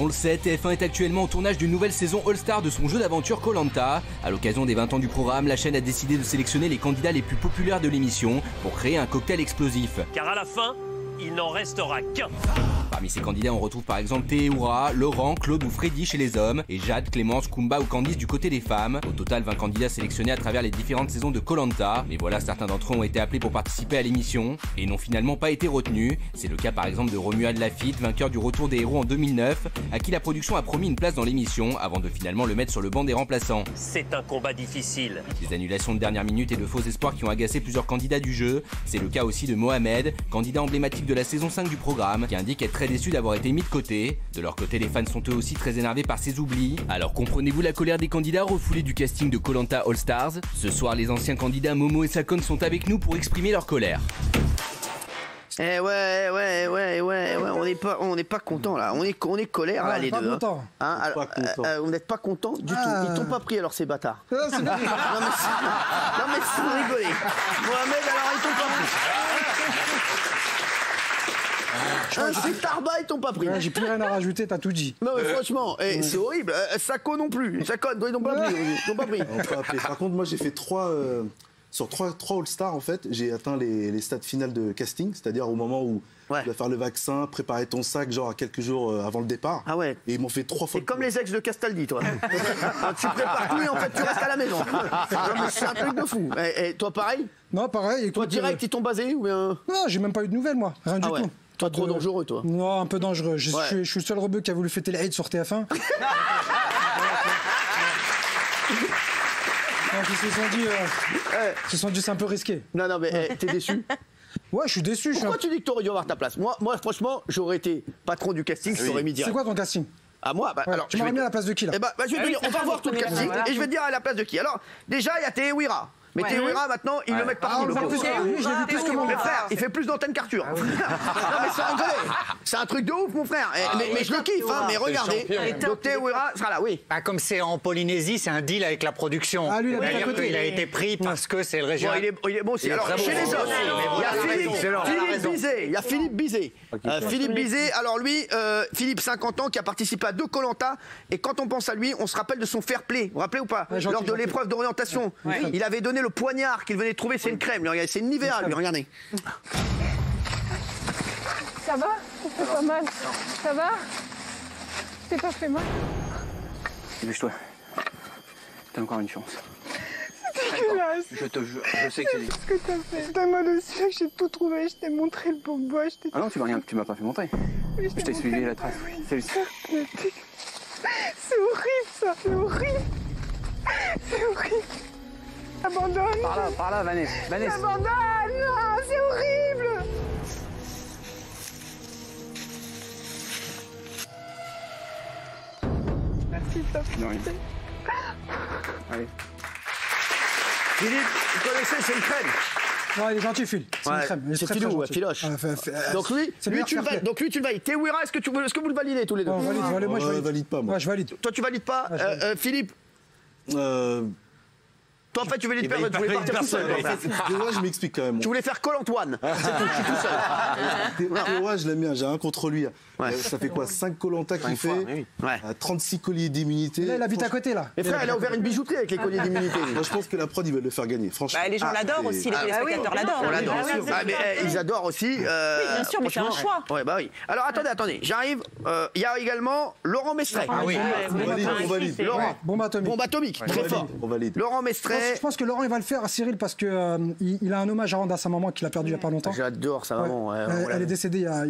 On le sait, TF1 est actuellement au tournage d'une nouvelle saison All-Star de son jeu d'aventure Koh-Lanta. À l'occasion des 20 ans du programme, la chaîne a décidé de sélectionner les candidats les plus populaires de l'émission pour créer un cocktail explosif. Car à la fin, il n'en restera qu'un. Parmi ces candidats, on retrouve par exemple Théoura, Laurent, Claude ou Freddy chez les hommes, et Jade, Clémence, Kumba ou Candice du côté des femmes. Au total, 20 candidats sélectionnés à travers les différentes saisons de Koh-Lanta. Mais voilà, certains d'entre eux ont été appelés pour participer à l'émission et n'ont finalement pas été retenus. C'est le cas par exemple de Romuald Lafitte, vainqueur du Retour des héros en 2009, à qui la production a promis une place dans l'émission avant de finalement le mettre sur le banc des remplaçants. C'est un combat difficile. Des annulations de dernière minute et de faux espoirs qui ont agacé plusieurs candidats du jeu. C'est le cas aussi de Mohamed, candidat emblématique de la saison 5 du programme, qui indique être très déçu d'avoir été mis de côté. De leur côté, les fans sont eux aussi très énervés par ces oublis. Alors comprenez-vous la colère des candidats refoulés du casting de Koh-Lanta All Stars? Ce soir, les anciens candidats Momo et Sakon sont avec nous pour exprimer leur colère. Eh ouais, on n'est pas content là, on est colère là les deux. Hein, vous n'êtes pas content du tout. Ils t'ont pas pris alors ces bâtards. Non mais sans rigoler. Mohamed alors ils t'ont pas pris. C'est Tarba, ils t'ont pas pris. J'ai plus rien à rajouter, t'as tout dit. Non mais franchement, c'est horrible. Sako non plus. Sako, ils n'ont pas pris. Ils n'ont pas pris. Par contre, moi j'ai fait sur trois All-Stars, en fait, j'ai atteint les stades finales de casting, c'est-à-dire au moment où tu vas faire le vaccin, préparer ton sac, genre à quelques jours avant le départ. Ah ouais. Et ils m'ont fait 3 fois. C'est comme les ex de Castaldi, toi. Tu prépares tout et en fait tu restes à la maison. C'est un truc de fou. Et toi, pareil? Non, pareil. Écoute, toi, direct, ils t'ont basé ou bien... Non, j'ai même pas eu de nouvelles, moi. Rien du tout. Toi, trop dangereux, toi. Non, un peu dangereux. Je suis le seul rebeu qui a voulu fêter l'Aïd sur TF1. Donc, ils se sont dit c'est un peu risqué. Non, mais t'es déçu? Ouais, je suis déçu. Pourquoi tu dis que t'aurais dû avoir ta place? Moi, franchement, j'aurais été patron du casting, je t'aurais mis direct. C'est quoi ton casting? À moi, alors, tu m'aurais mis à la place de qui là? Je vais te dire, on va voir tout le casting et je vais te dire à la place de qui. Alors, déjà, il y a Théouira. Mais Théouira, maintenant, ils le mettent partout. Je l'ai vu plus que mon frère, il fait plus d'antenne qu'Arthur. Non, mais sans rigoler. C'est un truc de ouf, mon frère. Mais je le kiffe, mais regardez. Donc Théouira sera là, oui. Comme c'est en Polynésie, c'est un deal avec la production. Ah, lui, il a été pris parce que c'est le régional. Il est bon aussi. Alors, chez les autres, il y a Philippe Bizet. Philippe Bizet, alors lui, Philippe, 50 ans, qui a participé à 2 Koh-Lanta. Et quand on pense à lui, on se rappelle de son fair play. Vous vous rappelez ou pas? Lors de l'épreuve d'orientation. Il avait donné le poignard qu'il venait de trouver, c'est une crème. C'est une Nivea, lui, regardez. Ça va? Ça fait pas mal. Ça va? T'es pas fait mal? Bouge-toi. T'as encore une chance. C'est dégueulasse. Je te jure, je sais que c'est... Qu'est-ce que t'as fait? T'as mal aussi, j'ai tout trouvé, je t'ai montré le bois, Ah non, tu m'as pas fait montrer. Je t'ai suivi la trace. C'est horrible ça, c'est horrible. C'est horrible. Abandonne. Par là, Vanessa. Abandonne, non, c'est horrible. Merci, t'as fait. Allez. Philippe, vous connaissez, c'est une crème. Ouais, il est gentil, Phil. C'est une crème. C'est Philou, Philoche. Donc lui, tu le valides. Théouira, est-ce que vous le validez tous les deux? Moi, je valide pas, moi. Ouais, je valide. Toi, tu valides pas? Philippe? Toi, en fait, tu voulais tu voulais partir tout seul. Théoura, je m'explique quand même. Tu voulais faire Koh-Antoine. C'est tout, je suis tout seul. Théoura, je l'aime bien, j'ai un contre lui. Ça fait quoi? 5 Koh-Lanta qu'il fait, 36 colliers d'immunité. Là, il habite à côté, là. Et frère, il a ouvert une bijouterie avec les colliers d'immunité. Moi, je pense que la prod, ils veulent le faire gagner, franchement. Les gens l'adorent aussi, les téléspectateurs l'adorent. On l'adore aussi. Ils adorent aussi. Oui, bien sûr, mais c'est un choix. Ouais, bah oui. Alors, attendez, j'arrive. Il y a également Laurent Mestret. Ah oui. On valide. Laurent. Bombe atomique. Très fort. On valide. Laurent Mestret. Je pense que Laurent, il va le faire à Cyril parce que il a un hommage à rendre à sa maman qu'il a perdu il y a pas longtemps. J'adore sa maman. Elle est décédée il y a 2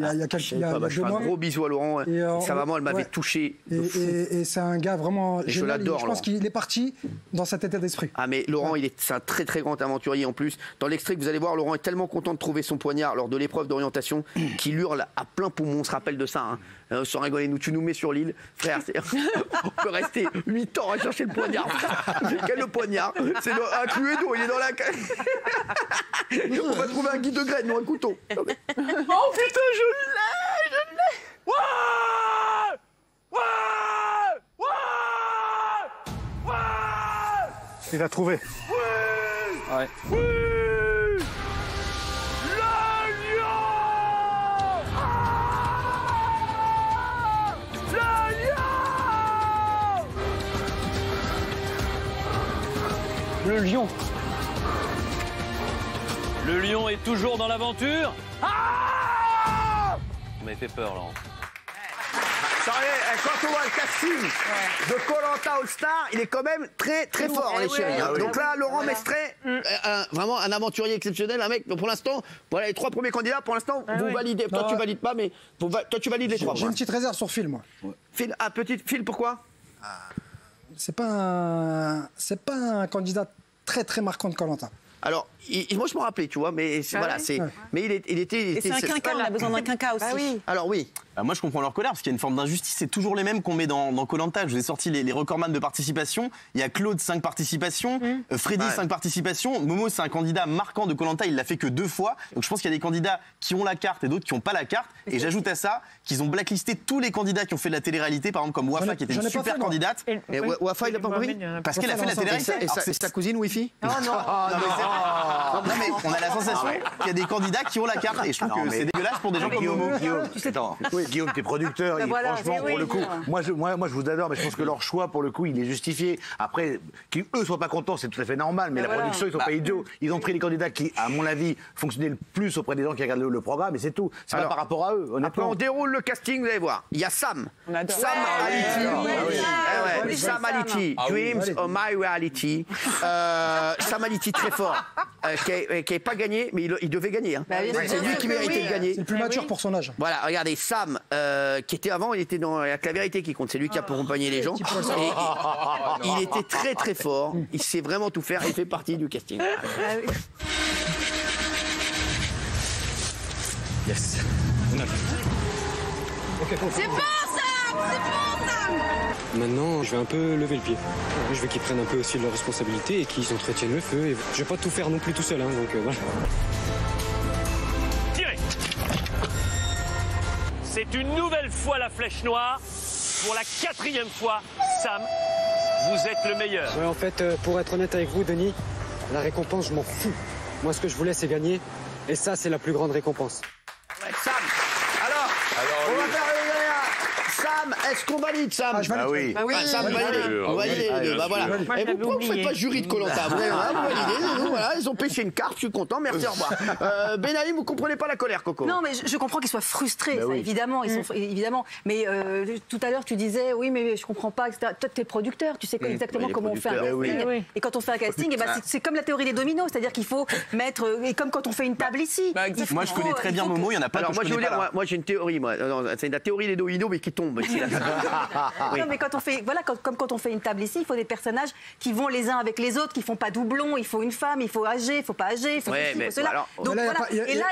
mois. Je fais un gros bisou à Laurent. Sa maman, elle m'avait touché. Et c'est un gars vraiment génial. Je l'adore. Je pense qu'il est parti dans cet état d'esprit. Ah mais Laurent, c'est un très très grand aventurier en plus. Dans l'extrait que vous allez voir, Laurent est tellement content de trouver son poignard lors de l'épreuve d'orientation qu'il hurle à plein poumon. On se rappelle de ça. Sans rigoler, tu nous mets sur l'île, frère. On peut rester 8 ans à chercher le poignard. Quel le poignard? C'est un Cluedo, il est dans la. On va trouver un guide de graines, non un couteau. Oh putain, je l'ai. Il a trouvé. Ouais. L'agneau! Le lion. Le lion est toujours dans l'aventure. Ah! Vous m'avez fait peur, Laurent. Quand on voit le casting de Koh-Lanta All Star, il est quand même très très fort, les chéris. Donc là, Laurent Mestret, vraiment un aventurier exceptionnel, un mec. Pour l'instant, voilà les 3 premiers candidats. Pour l'instant, vous validez. Toi, tu valides pas, mais toi, tu valides les 3. J'ai une petite réserve sur Phil, moi. Phil, Phil, pourquoi? C'est pas un candidat très très marquant de Koh-Lanta. Alors, moi je m'en rappelais, tu vois, mais voilà, c'est. Mais il était. Et c'est un quinquas, on a besoin d'un quinquas aussi. Oui. Alors oui. Moi je comprends leur colère parce qu'il y a une forme d'injustice, c'est toujours les mêmes qu'on met dans Koh-Lanta. Je vous ai sorti les recordman de participation. Il y a Claude 5 participations, Freddy 5 participations, Momo c'est un candidat marquant de Koh-Lanta, il l'a fait que 2 fois. Donc je pense qu'il y a des candidats qui ont la carte et d'autres qui n'ont pas la carte. Et j'ajoute à ça qu'ils ont blacklisté tous les candidats qui ont fait de la télé-réalité, par exemple comme Wafa qui était une super candidate. Et Wafa il a pas compris parce qu'elle a fait la télé-réalité. C'est ta cousine Wi-Fi? Non, non. Non mais on a la sensation qu'il y a des candidats qui ont la carte et je trouve que c'est dégueulasse pour des gens comme Momo. Guillaume, t'es producteur, et franchement, pour le coup, moi je vous adore, mais je pense que leur choix, pour le coup, il est justifié. Après, qu'eux soient pas contents, c'est tout à fait normal, mais la production, ils sont pas idiots. Ils ont pris les candidats qui, à mon avis, fonctionnaient le plus auprès des gens qui regardent le programme, et c'est tout. C'est pas par rapport à eux, honnêtement. Après, on déroule le casting, vous allez voir. Il y a Sam. Sam Aliti, Dreams of My Reality. Sam Aliti très fort, qui n'est pas gagné, mais il devait gagner. Hein. C'est lui qui méritait de gagner. C'est le plus mature pour son âge. Voilà, regardez, Sam, qui était avant, il était dans la vérité qui compte. C'est lui qui a accompagné les gens. Et il était très très fort. Il sait vraiment tout faire. Il fait partie du casting. Yes. C'est bon, Sam! C'est bon, Sam! Maintenant, je vais un peu lever le pied. Je veux qu'ils prennent un peu aussi leurs responsabilités et qu'ils entretiennent le feu. Et je vais pas tout faire non plus tout seul, hein, donc voilà. Tirez! C'est une nouvelle fois la flèche noire. Pour la 4e fois, Sam, vous êtes le meilleur. Ouais, en fait, pour être honnête avec vous, Denis, la récompense, je m'en fous. Moi, ce que je voulais, c'est gagner. Et ça, c'est la plus grande récompense. Ouais, Sam, alors on va faire Sam, est-ce qu'on valide, Sam? Je valide. Ah oui. Sam, valide. On valide les deux. Bah voilà. Et pourquoi vous ne faites pas jury de Koh-Lanta? Vous validez. Voilà, ils ont pêché une carte, je suis content, merci, au revoir. Ben Ali, vous ne comprenez pas la colère, Coco? Non, mais je comprends qu'ils soient frustrés, ça, évidemment. Ils sont, évidemment. Mais tout à l'heure, tu disais, oui, mais je ne comprends pas, etc. Toi, tu es producteur, tu sais exactement comment on fait un casting. Et quand on fait un casting, c'est comme la théorie des dominos, c'est-à-dire qu'il faut mettre. Et comme quand on fait une table ici. Moi, je connais très bien Momo, il y en a pas. Alors, moi, je veux dire, moi, j'ai une théorie, moi. C'est la théorie des dominos, mais qui tombe. Non, mais quand on fait, voilà, comme quand on fait une table ici, il faut des personnages qui vont les uns avec les autres, qui font pas doublon. Il faut une femme, il faut âgé, il faut pas âgé, il faut ceci, il faut cela. Alors, donc voilà. Et là,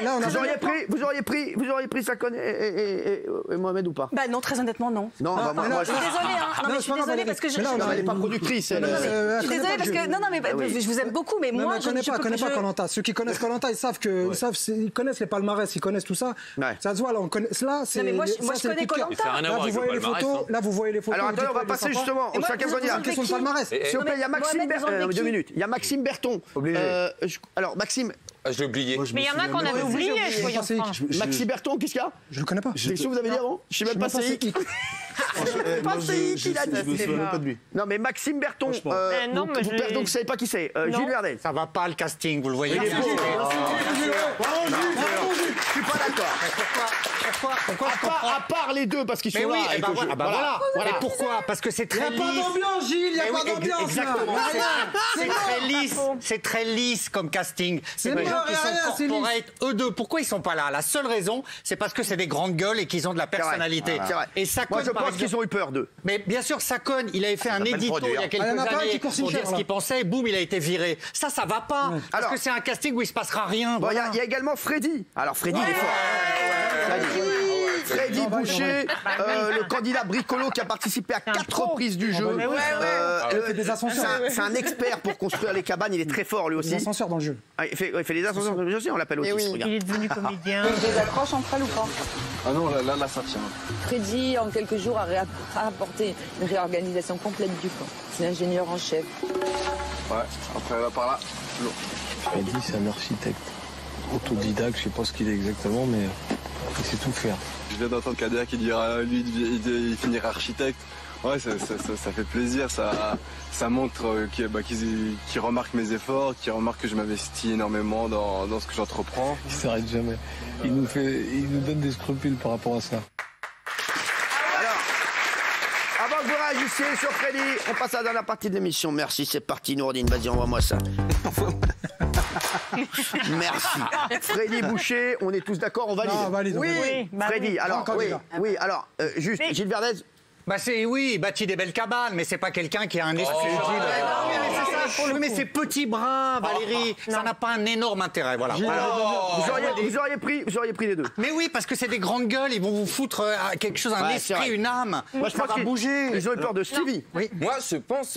vous auriez pris Sakon et Mohamed ou pas? Bah non, très honnêtement, non. Non, moi, je suis désolée, hein. Non, mais je suis désolée parce que elle n'est pas productrice. Je suis désolée parce que non, mais je vous aime beaucoup, mais moi, je ne connais pas Koh-Lanta. Ceux qui connaissent Koh-Lanta, ils savent que ils connaissent les palmarès, ils connaissent tout ça. Ça se voit là, on connaît. Là, c'est. Mais moi, je connais Koh-Lanta. Là, vous voyez les photos. Là, vous voyez les photos. Alors attendez, on va passer justement au 5e candidat. Question de palmarès. S'il vous plaît, il y a Maxime Berton. 2 minutes. Il y a Maxime Berton. Alors Maxime. Je l'ai oublié. Mais il y en a qu'on avait oublié, je voyais en France. Maxime Berton, qu'est-ce qu'il y a? Je le connais pas. C'est ce que vous avez dit avant? Je sais même pas c'est qui. Pas c'est qui là. Je me souviens même pas de lui. Non mais Maxime Berton. Donc vous ne savez pas qui c'est? Gilles Verdel. Ça va pas le casting, vous le voyez. Je suis pas d'accord. Pourquoi à part les deux parce qu'ils sont là. Voilà. Et pourquoi? Parce que c'est très lisse. Il n'y a pas d'ambiance, Gilles, il n'y a pas d'ambiance. Exactement. C'est très lisse. C'est très lisse comme casting. C'est des gens qui sont corporate, eux deux. Pourquoi ils sont pas là? La seule raison, c'est parce que c'est des grandes gueules et qu'ils ont de la personnalité. Et Sakon, moi je pense qu'ils ont eu peur d'eux. Mais bien sûr, Sakon, il avait fait un édito il y a quelques années pour dire ce qu'il pensait et boum, il a été viré. Ça va pas. Parce que c'est un casting où il se passera rien. Il y a également Freddy. Alors Freddy, il est fort. Freddy Boucher, le candidat bricolo qui a participé à 4 reprises du jeu. C'est un expert pour construire les cabanes, il est très fort lui aussi. Des ascenseurs dans le jeu. Il fait des ascenseurs dans le jeu aussi, on l'appelle autiste. Il est devenu comédien. Il y a des accroches entre elles ou pas? Ah non, là, ça tient. Freddy, en quelques jours, a apporté une réorganisation complète du camp. C'est l'ingénieur en chef. Ouais, après là, par là. Freddy, c'est un architecte autodidacte, je sais pas ce qu'il est exactement, mais Il sait tout faire. Je viens d'entendre Kader qui dira lui il finira architecte. Ouais, ça fait plaisir, ça montre qu'il remarque mes efforts, qu'il remarque que je m'investis énormément dans ce que j'entreprends. Il s'arrête jamais. Il nous donne des scrupules par rapport à ça. Avant que vous réagissiez sur Freddy, on passe à la dernière partie de l'émission. Merci, c'est parti Nourdine, vas-y envoie-moi ça. Merci. Freddy Boucher, on est tous d'accord, on valide. Non, on valide. Oui, Freddy, alors, alors, juste, Gilles Verdez. Bah oui, bâti des belles cabanes, mais c'est pas quelqu'un qui a un esprit utile. Mais c'est petit brin, Valérie, ça n'a pas un énorme intérêt, voilà. Vous auriez pris les deux. Mais oui, parce que c'est des grandes gueules, ils vont vous foutre quelque chose, un esprit, une âme. Moi, je pense qu'ils bouger. Ils ont peur de Stevie. Oui. Moi, je pense,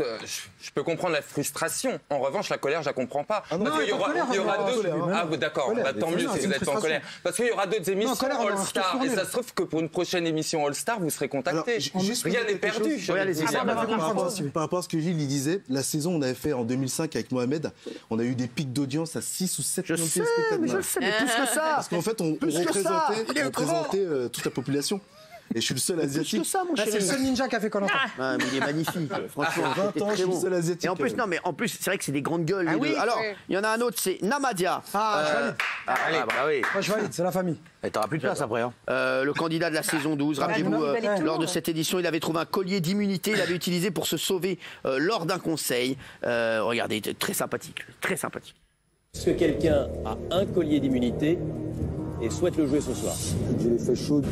je peux comprendre la frustration. En revanche, la colère, je la comprends pas. Parce qu'il y aura deux. Ah, d'accord, tant mieux si vous êtes en colère. Parce qu'il y aura d'autres émissions All-Star. Et ça se trouve que pour une prochaine émission All-Star, vous serez contacté. Rien n'est perdu. Par rapport à ce que Gilles disait, la saison on avait fait en 2005 avec Mohamed, on a eu des pics d'audience à 6 ou 7 millions de téléspectateurs. Je sais, mais plus que ça. Parce qu'en fait, on représentait toute la population. Et je suis le seul asiatique. C'est le seul ninja qui a fait Koh-Lanta. Ah, mais il est magnifique. Franchement, 20 ans, je suis le seul asiatique. Et en plus, c'est vrai que c'est des grandes gueules. Alors, il y en a un autre, c'est Namadia. Je valide. Moi, je valide, c'est la famille. Et t'auras plus de place après. Le candidat de la saison 12, rappelez-vous, lors de cette édition, il avait trouvé un collier d'immunité. Il l'avait utilisé pour se sauver lors d'un conseil. Regardez, très sympathique. Très sympathique. Est-ce que quelqu'un a un collier d'immunité et souhaite le jouer ce soir? J'ai les fesses chaudes.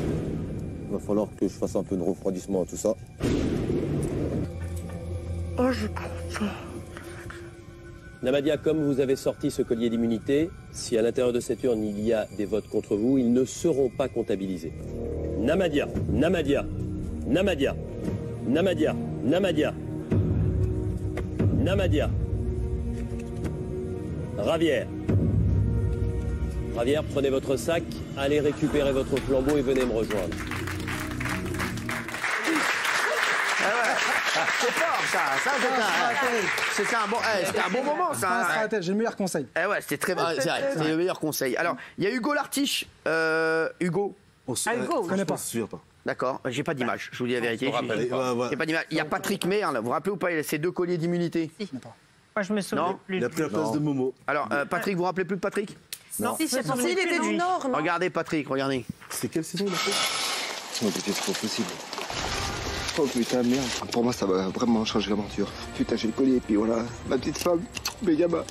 Il va falloir que je fasse un peu de refroidissement à tout ça. Oh, je comprends. Namadia, comme vous avez sorti ce collier d'immunité, si à l'intérieur de cette urne il y a des votes contre vous, ils ne seront pas comptabilisés. Namadia, Namadia, Namadia, Namadia, Namadia, Namadia, Ravière. Ravière, prenez votre sac, allez récupérer votre flambeau et venez me rejoindre. C'est fort ça, c'était un bon moment ça. J'ai le meilleur conseil. C'était très bon, c'est vrai, c'était le meilleur conseil. Alors, il y a Hugo Lartiche. Hugo. Je connais pas. D'accord, j'ai pas d'image, je vous dis la vérité. J'ai pas d'image. Il y a Patrick Merle, vous vous rappelez ou pas, il a ses 2 colliers d'immunité. Moi je me souviens plus. Il a pris la place de Momo. Alors, Patrick, vous vous rappelez plus de Patrick? Non. Si, il était du Nord, non? Regardez Patrick, regardez. C'est quelle saison il a fait? Non, c'est trop possible. Oh putain, merde. Pour moi, ça va vraiment changer l'aventure. Putain, j'ai le collier, et puis voilà, ma petite femme, mes gamins.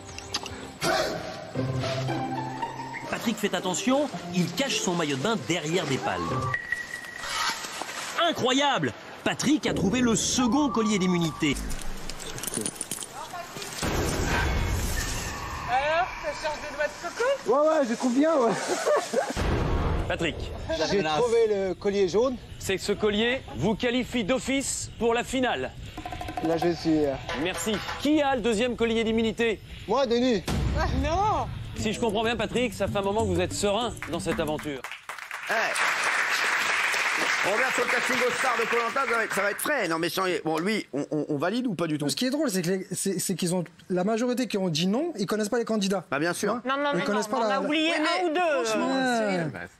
Patrick, faites attention, il cache son maillot de bain derrière des pales. Incroyable! Patrick a trouvé le second collier d'immunité. Alors, ça change de doigt de coco? Ouais, je trouve bien, ouais. Patrick. J'ai trouvé le collier jaune. C'est que ce collier vous qualifie d'office pour la finale. Là, je suis... Merci. Qui a le deuxième collier d'immunité? Moi, Denis. Non. Si je comprends bien, Patrick, ça fait un moment que vous êtes serein dans cette aventure. On revient sur le casting au star de Koh-Lanta, ça va être frais. Non mais bon, lui, on valide ou pas du tout? Ce qui est drôle, c'est qu'ils ont la majorité qui ont dit non, ils connaissent pas les candidats. Bah bien sûr. Non, on a oublié un ou deux.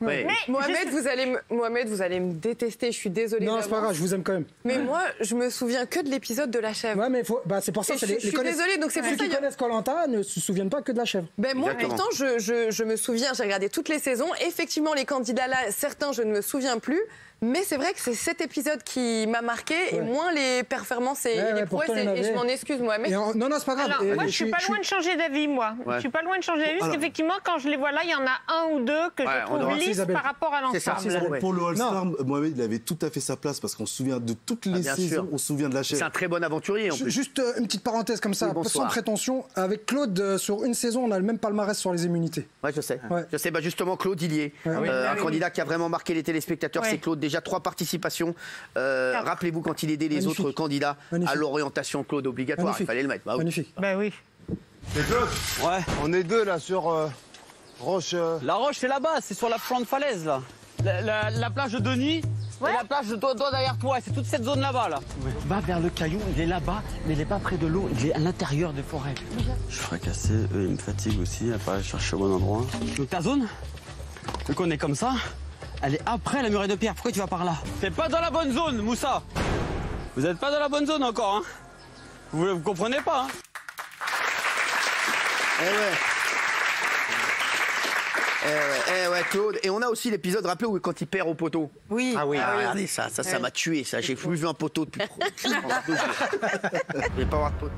Mais Mohamed, vous allez me détester, je suis désolée. Non, c'est pas grave, je vous aime quand même. Mais moi, je me souviens que de l'épisode de la chèvre. Ouais, mais c'est pour ça que je suis désolée, donc c'est pour ça qui connaissent Koh-Lanta ne se souviennent pas que de la chèvre. Ben moi, pourtant, je me souviens, j'ai regardé toutes les saisons. Effectivement, les candidats là, certains, je ne me souviens plus. Mais c'est vrai que c'est cet épisode qui m'a marqué et moins les performances et les prouesses. Et je m'en excuse, Mohamed. Non, c'est pas grave. Alors, moi, je suis pas loin de changer d'avis, moi. Je suis pas loin de changer d'avis parce qu'effectivement, quand je les vois là, il y en a un ou deux que je trouve lisses par rapport à l'ensemble. Pour le All-Star, Mohamed, il avait tout à fait sa place parce qu'on se souvient de toutes les saisons, on se souvient de la chaîne. C'est un très bon aventurier en plus. Juste une petite parenthèse comme ça, sans prétention. Avec Claude, sur une saison, on a le même palmarès sur les immunités. Ouais, je sais. Je sais, justement, Claude Illier, un candidat qui a vraiment marqué les téléspectateurs, c'est Claude. Déjà 3 participations. Rappelez-vous quand il aidait les autres candidats à l'orientation Claude obligatoire. Il fallait le mettre. Magnifique. Ben oui. C'est Claude? Ouais, on est deux là sur Roche. La Roche, c'est là-bas, c'est sur la flanc de falaise là. La plage de Denis et la plage de toi derrière toi, c'est toute cette zone là-bas là. Va vers le caillou, il est là-bas, mais il n'est pas près de l'eau, il est à l'intérieur des forêts. Je suis fracassé, eux ils me fatiguent aussi à pas chercher au bon endroit. Donc ta zone, vu qu'on est comme ça, elle est après la muraille de pierre. Pourquoi tu vas par là? T'es pas dans la bonne zone, Moussa. Vous êtes pas dans la bonne zone encore, hein. Vous comprenez pas, hein. Eh ouais, Claude. Et on a aussi l'épisode, rappelez-vous, quand il perd au poteau. Oui. Ah oui, regardez ça m'a tué, ça. J'ai plus vu un poteau depuis trop. Je vais pas avoir de poteau.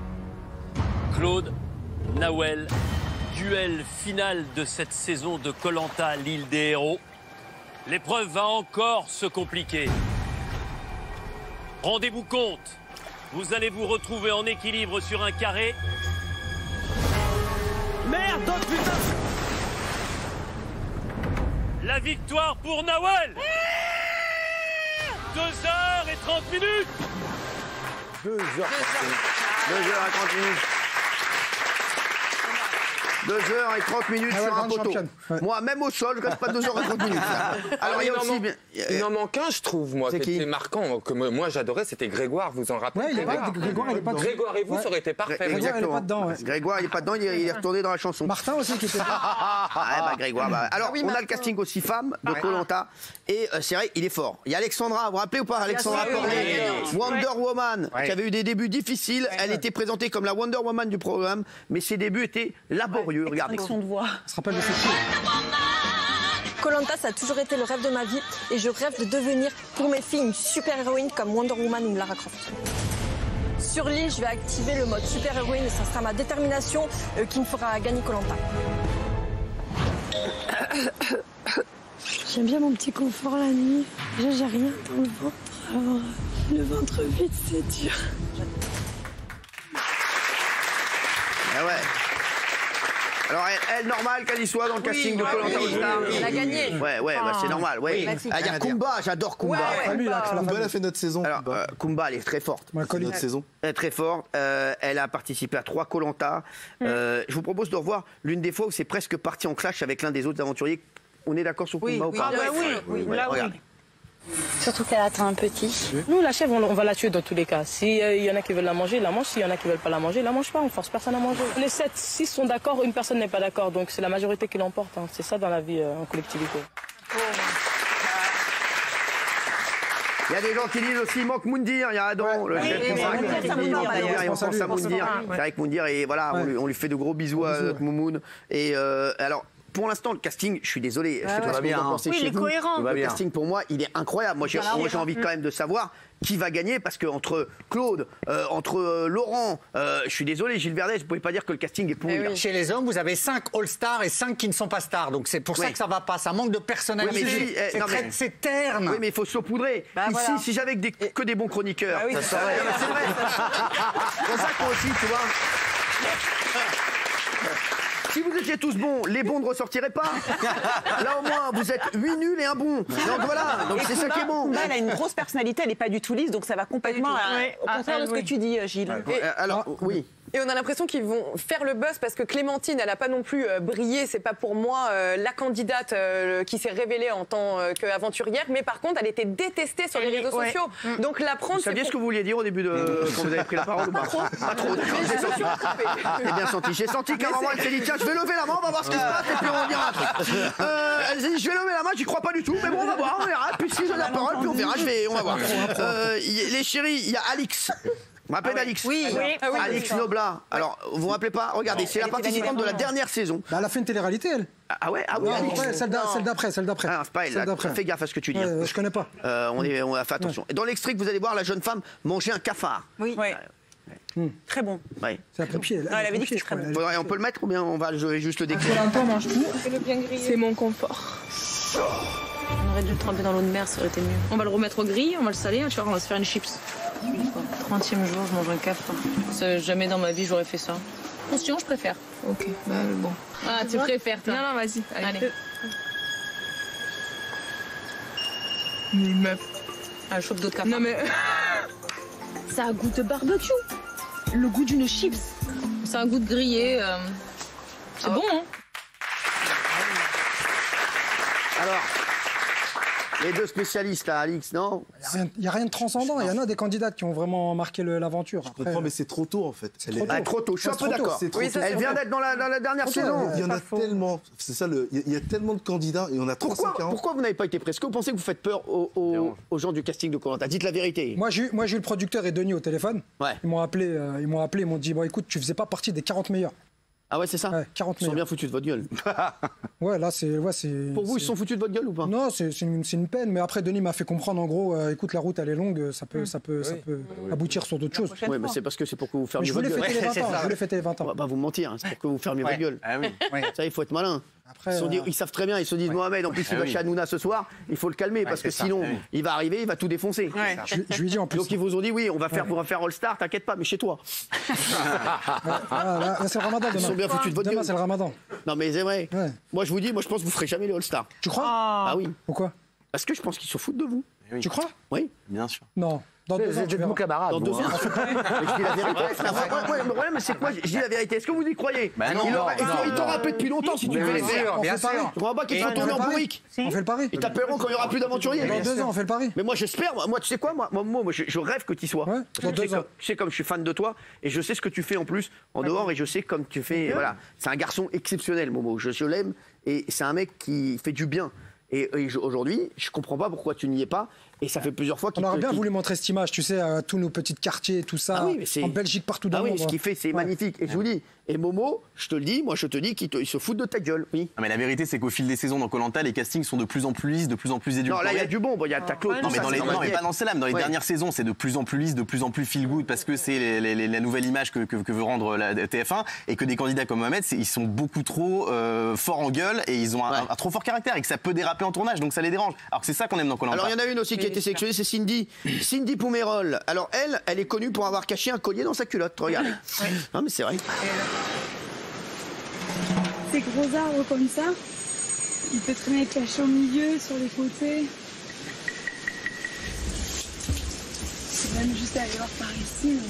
Claude, Nawel, duel final de cette saison de Koh-Lanta, l'île des héros. L'épreuve va encore se compliquer. Rendez-vous compte, vous allez vous retrouver en équilibre sur un carré. Merde, d'autres putain. La victoire pour Nawel. 2h30. 2h30 minutes. 2h30 sur un poteau. Moi, même au sol, je reste pas 2h30 minutes. Alors, il en manque un, je trouve, moi, qui était marquant, que moi j'adorais, c'était Grégoire, vous en rappelez? Grégoire et vous, ça aurait été parfait. Exactement. Grégoire, il est pas dedans, il est retourné dans la chanson. Martin aussi qui était Grégoire. Alors, on a le casting aussi femme de Koh-Lanta. Et c'est vrai, il est fort. Il y a Alexandra, vous vous rappelez ou pas? Alexandra Pornet, Wonder Woman, qui avait eu des débuts difficiles. Elle était présentée comme la Wonder Woman du programme, mais ses débuts étaient laborieux. Regardez. De voix. Ça se rappelle de cette Koh-Lanta, ça a toujours été le rêve de ma vie et je rêve de devenir pour mes filles une super-héroïne comme Wonder Woman ou Lara Croft. Sur l'île, je vais activer le mode super-héroïne et ça sera ma détermination qui me fera gagner Koh-Lanta. J'aime bien mon petit confort la nuit. J'ai rien dans le ventre. Alors, le ventre vide, c'est dur. Ah ouais. Alors, elle normal qu'elle y soit dans le casting de Koh-Lanta All Star. Elle a gagné. C'est normal. Il y a Kumba, j'adore Kumba. Kumba, elle a fait notre saison. Alors, Kumba, elle est très forte. Notre saison. Elle est très forte. Elle a participé à 3 Koh-Lanta. Je vous propose de revoir l'une des fois où c'est presque parti en clash avec l'un des autres aventuriers. On est d'accord sur Kumba ou pas? Oui. Surtout qu'elle attend un petit. Nous, la chèvre, on va la tuer dans tous les cas. S'il y en a qui veulent la manger, la mange. S'il y en a qui veulent pas la manger, la mange pas. On force personne à manger. Les 7-6 sont d'accord, une personne n'est pas d'accord. Donc c'est la majorité qui l'emporte. Hein. C'est ça dans la vie en collectivité. Il y a des gens qui disent aussi, il manque Moundir, il y a Adam, le chef qui on pense à Moundir. C'est vrai que Moundir, et voilà, on lui fait de gros bisous à notre Moumoun. Et alors, pour l'instant, le casting, je suis désolé, je sais pas ce que vous en pensez chez vous. Le casting, pour moi, il est incroyable. Moi, j'ai envie quand même de savoir qui va gagner, parce que entre Claude, entre Laurent, je suis désolé, Gilles Verdez, vous pouvez pas dire que le casting est pourri. Chez les hommes, vous avez 5 All-Stars et 5 qui ne sont pas stars. Donc c'est pour ça que ça va pas. Ça manque de personnalité. C'est terne. Oui, mais il faut saupoudrer. Ici, si j'avais que des bons chroniqueurs, ça serait. C'est vrai. C'est pour ça qu'on aussi, tu vois. Si vous étiez tous bons, les bons ne ressortiraient pas. Là, au moins, vous êtes 8 nuls et un bon. Donc voilà, donc c'est ça qui est bon. Elle a une grosse personnalité, elle n'est pas du tout lisse, donc ça va complètement au contraire de ce que tu dis, Gilles. Alors, oui. Et on a l'impression qu'ils vont faire le buzz parce que Clémentine, elle n'a pas non plus brillé. C'est pas pour moi la candidate qui s'est révélée en tant qu'aventurière, mais par contre, elle était détestée sur les réseaux sociaux. Donc la prendre. Vous saviez ce que vous vouliez dire au début quand vous avez pris la parole ou pas? Pas trop. J'ai bien senti. J'ai senti qu'à un moment, elle s'est dit tiens, je vais lever la main, on va voir ce qui se passe et puis on va dire un truc. Elle s'est dit je vais lever la main, j'y crois pas du tout, mais bon, on va voir, on verra. Puis si j'ai la parole, puis on verra, on va voir. Les chéris, il y a Alix. Vous vous rappelez d'Alix? Oui. Alix Noblat. Alors, vous vous rappelez pas? Regardez, c'est la participante de la dernière saison. Elle a fait une télé-réalité, elle. Ah ouais? Ah oui, celle d'après. Ah, c'est pas elle. Fais gaffe à ce que tu dis. Je connais pas. On a fait attention. Et dans l'extrait que vous allez voir, la jeune femme manger un cafard. Oui. Très bon. Ouais. C'est un pompier. Elle avait dit que c'était très bon. On peut le mettre ou bien je vais juste le décrire? Koh-Lanta mange tout. C'est mon confort. On aurait dû le tremper dans l'eau de mer, ça aurait été mieux. On va le remettre au grill, on va le saler, tu vois, on va se faire une chips. 30e jour, je mange un cafard. Jamais dans ma vie j'aurais fait ça. Sinon, je préfère. Ok, bon. Ah, tu préfères, toi? Non, vas-y. Allez. Mais meuf. Un chope d'eau de cafard. Non, mais. Ça a goût de barbecue. Le goût d'une chips. C'est un goût de grillé. C'est bon, hein? Alors, Les deux spécialistes, là, Alix, non? Il n'y a rien de transcendant. Il y en a des candidates qui ont vraiment marqué l'aventure. Je comprends, mais c'est trop tôt, en fait. Trop tôt. Je suis un peu d'accord. Elle vient d'être dans la dernière saison. Il y en a tellement. C'est ça, il y a tellement de candidats et on a 340. Pourquoi vous n'avez pas été prêts? Est-ce que vous pensez que vous faites peur aux gens du casting de Koh-Lanta? Dites la vérité. Moi, j'ai eu le producteur et Denis au téléphone. Ouais. Ils m'ont appelé, ils m'ont dit, bon, écoute, tu faisais pas partie des 40 meilleurs. Ah ouais, c'est ça? Ouais, 40 meilleurs. Ils sont bien foutus de votre gueule. Ouais, là, c'est... Pour vous, ils sont foutus de votre gueule ou pas? Non, c'est une peine. Mais après, Denis m'a fait comprendre, en gros, écoute, la route, elle est longue, ça peut aboutir sur d'autres choses. Oui, mais c'est parce que c'est pour que vous fermiez votre gueule. Je voulais fêter les 20 ans. On va pas vous mentir, c'est pour que vous fermiez votre gueule. Ah oui. Ça, il faut être malin. Après, ils savent très bien, ils se disent Mohamed, en plus il va chez Hanouna ce soir, il faut le calmer parce que sinon il va arriver, il va tout défoncer. Je lui dis en plus. Donc ils vous ont dit oui, on va faire All-Star, t'inquiète pas, mais chez toi. Là, c'est le Ramadan demain. Ils sont bien foutus de votre gueule. Demain c'est le Ramadan. Non mais c'est vrai. Moi je vous dis, je pense que vous ferez jamais les All-Star. Tu crois? Ah oui. Pourquoi? Parce que je pense qu'ils se foutent de vous. Tu crois? Oui. Bien sûr. Non. Dans 2 ans, tu verras. Camarade. Dans 2 ans. Je dis la vérité. Le problème, c'est que moi, je dis la vérité. Est-ce que vous y croyez? Il t'aura rappelé depuis longtemps si tu veux les faire. Bien sûr. Tu crois pas qu'ils vont tourner en bourrique? On fait le pari. Ils t'appelleront quand il n'y aura plus d'aventuriers. Dans 2 ans, on fait le pari. Mais moi, j'espère. Moi, tu sais quoi? Moi, je rêve que tu y sois. Dans 2 ans. Tu sais, comme je suis fan de toi et je sais ce que tu fais en plus en dehors et je sais comme tu fais. Voilà. C'est un garçon exceptionnel, Momo. Je l'aime et c'est un mec qui fait du bien. Et aujourd'hui, je comprends pas pourquoi tu n'y es pas. Et ça fait plusieurs fois qu'il... On aurait bien voulu montrer cette image, tu sais, à tous nos petits quartiers, tout ça, en Belgique, partout dans le monde. Ah oui, ce qu'il fait, c'est magnifique. Et je vous dis, et Momo, je te le dis, moi je te dis qu'il se fout de ta gueule. Oui. Non, mais la vérité, c'est qu'au fil des saisons dans Koh-Lanta, les castings sont de plus en plus lisses, de plus en plus édulcorés. Non, là, il y a du bon. Il y a ta Claude. Non, mais pas dans celle-là. Dans les dernières saisons, c'est de plus en plus lisse, de plus en plus feel good, parce que c'est la nouvelle image que veut rendre la TF1, et que des candidats comme Mohamed, ils sont beaucoup trop forts en gueule, et ils ont un trop fort caractère, et que ça peut déraper en tournage, donc ça les dérange. Alors que c'est ça qu'on aime dans Koh-Lanta. Alors il y en a une aussi qui a été sélectionnée, c'est Cindy Poumerol. Alors elle est connue pour avoir caché un collier dans sa culotte. Regardez. Non mais c'est vrai. Ces gros arbres comme ça, il peut très bien être caché au milieu, sur les côtés. C'est même juste aller voir par ici.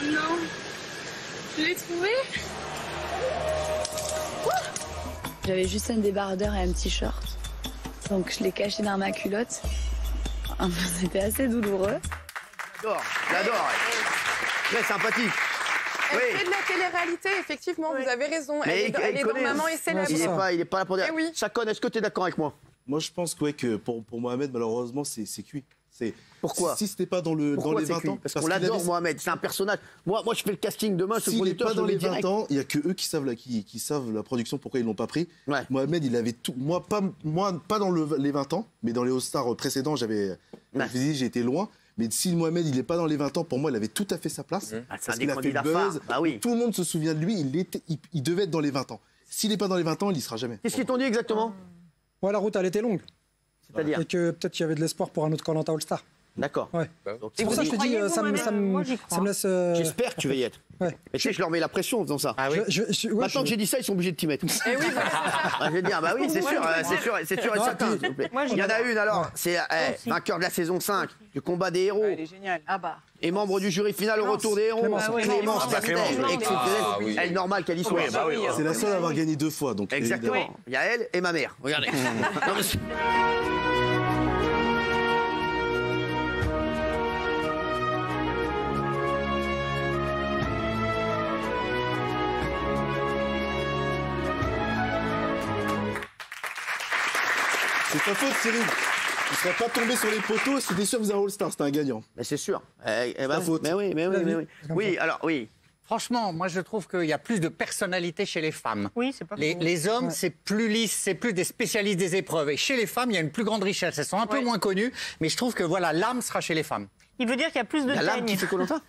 Mais... Non, je l'ai trouvé. J'avais juste un débardeur et un petit short. Donc je l'ai caché dans ma culotte. C'était assez douloureux. J'adore. Très sympathique. Elle fait de la télé-réalité, effectivement, vous avez raison. Elle est dans Maman et célèbre. Il est pas là pour dire. Chacun, est-ce que tu es d'accord avec moi? Moi, je pense que pour Mohamed, malheureusement, c'est cuit. Pourquoi? Si c'était pas dans les 20 ans. Parce qu'on l'adore, Mohamed. C'est un personnage. Moi, je fais le casting demain. S'il n'est pas dans les 20 ans, il n'y a que eux qui savent la production, pourquoi ils l'ont pas pris. Mohamed, il avait tout. Moi, pas dans les 20 ans, mais dans les All-Stars précédents, j'ai été loin. Mais si Mohamed, il n'est pas dans les 20 ans, pour moi, il avait tout à fait sa place. Parce qu'il a fait le buzz. Tout le monde se souvient de lui. Il devait être dans les 20 et s'il n'est pas dans les 20 ans, il n'y sera jamais. Qu'est-ce qu'ils t'ont dit exactement? La route, elle était longue. C'est-à-dire? Et que peut-être qu'il y avait de l'espoir pour un autre Koh-Lanta All-Star. D'accord. Ouais. C'est pour ça que je te dis, ça me laisse... J'espère que tu vas y être. Ouais. Et tu sais, je leur mets la pression en faisant ça. Ah oui. Maintenant que j'ai dit ça, ils sont obligés de t'y mettre. Et oui, je vais dire, bah oui, c'est sûr et certain, s'il vous plaît. Il y en a une alors, c'est vainqueur de la saison 5, du combat des héros. Elle est géniale. Ah bah. Et membre du jury final au retour des héros. Clémence Castel, exceptionnelle. Elle est normale qu'elle y soit. C'est la seule à avoir gagné 2 fois. Donc exactement. Il y a elle et ma mère. Regardez. C'est ta faute, Cyril. Tu serais pas tombé sur les poteaux, c'était sûr que vous avez All-Star, c'était un gagnant. Mais c'est sûr. Ta faute. Mais oui. Oui, alors oui. Franchement, moi je trouve qu'il y a plus de personnalité chez les femmes. Oui, c'est pas les hommes, c'est plus lisse, c'est plus des spécialistes des épreuves. Et chez les femmes, il y a une plus grande richesse. Elles sont un peu moins connues, mais je trouve que voilà, l'âme sera chez les femmes. Il veut dire qu'il y a plus de l'âme qui fait Koh-Lanta.